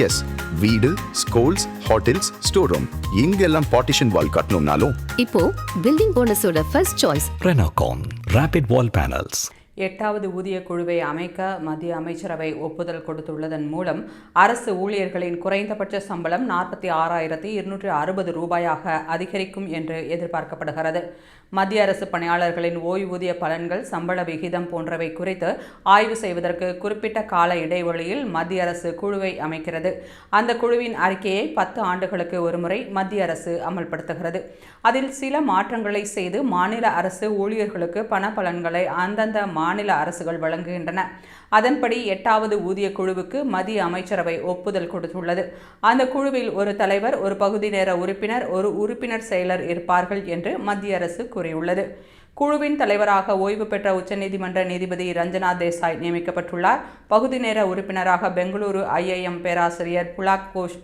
S, வீடு, schools, hotels, store room இங்கெல்லாம் partition wall கட்டணும்னாலும் இப்போ பில்டிங் போனஸோட first choice Renocon Rapid Wall Panels. 8வது ஊதிய குழுவை அமைக்க மத்திய அமைச்சரவை ஒப்புதல் கொடுத்துள்ளதன் மூலம் அரசு ஊழியர்களின் குறைந்தபட்ச சம்பளம் 46,260 ரூபாயாக அதிகரிக்கும் என்று எதிர்பார்க்கப்படுகிறது. மத்திய அரசு பணியாளர்களின் ஓய்வூதிய பலன்கள், சம்பள விகிதம் போன்றவை குறித்து ஆய்வு செய்வதற்கு குறிப்பிட்ட கால இடைவெளியில் மத்திய அரசு குழுவை அமைக்கிறது. அந்த குழுவின் அறிக்கையை 10 ஆண்டுகளுக்கு ஒருமுறை மத்திய அரசு அமல்படுத்துகிறது. அதில் சில மாற்றங்களை செய்து மாநில அரசு ஊழியர்களுக்கு பண பலன்களை அந்தந்த மாநில அரசுகள் வழங்குகின்றன. அதன்படி 8வது ஊதிய குழுவுக்கு மத்திய அமைச்சரவை ஒப்புதல் கொடுத்துள்ளது. அந்த குழுவில் ஒரு தலைவர், ஒரு பகுதி நேர உறுப்பினர், ஒரு உறுப்பினர் செயலர் இருப்பார்கள் என்று மத்திய அரசு கூறியுள்ளது. குழுவின் தலைவராக ஓய்வு பெற்ற உச்சநீதிமன்ற நீதிபதி ரஞ்சனா தேசாய் நியமிக்கப்பட்டுள்ளார். பகுதி நேர உறுப்பினராக பெங்களூரு IIM பேராசிரியர் புலாக் கோஷ்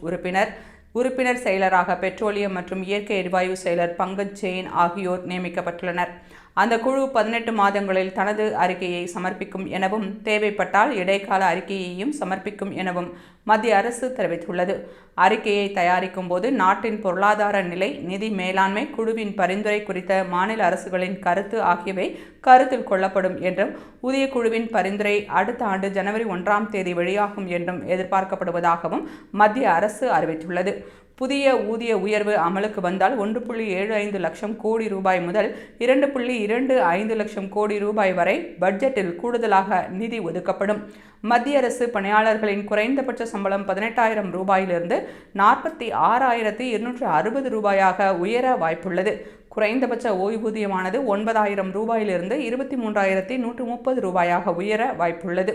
உறுப்பினர் செயலராக பெட்ரோலியம் மற்றும் இயற்கை எரிவாயு செயலர் பங்கஜ் ஜெயின் ஆகியோர் நியமிக்கப்பட்டுள்ளனர். அந்த குழு 18 மாதங்களில் தனது அறிக்கையை சமர்ப்பிக்கும் எனவும் தேவைப்பட்டால் இடைக்கால அறிக்கையையும் சமர்ப்பிக்கும் எனவும் மத்திய அரசு தெரிவித்துள்ளது. அறிக்கையை தயாரிக்கும் போது நாட்டின் பொருளாதார நிலை, நிதி மேலாண்மை, குழுவின் பரிந்துரை குறித்த மாநில அரசுகளின் கருத்து ஆகியவை கருத்தில் கொள்ளப்படும் என்றும், ஊதிய குழுவின் பரிந்துரை அடுத்த ஆண்டு ஜனவரி 1ஆம் தேதி வெளியாகும் என்றும் எதிர்பார்க்கப்படுவதாகவும் மத்திய அரசு அறிவித்துள்ளது. புதிய ஊதிய உயர்வு அமலுக்கு வந்தால் 1.75 லட்சம் கோடி ரூபாய் முதல் 2.25 லட்சம் கோடி ரூபாய் வரை பட்ஜெட்டில் கூடுதலாக நிதி ஒதுக்கப்படும். மத்திய அரசு பணியாளர்களின் குறைந்தபட்ச சம்பளம் 18,000 ரூபாயிலிருந்து 46,260 ரூபாயாக உயர வாய்ப்புள்ளது. குறைந்தபட்ச ஓய்வூதியமானது 9,000 ரூபாயிலிருந்து 23,130 ரூபாயாக உயர வாய்ப்புள்ளது.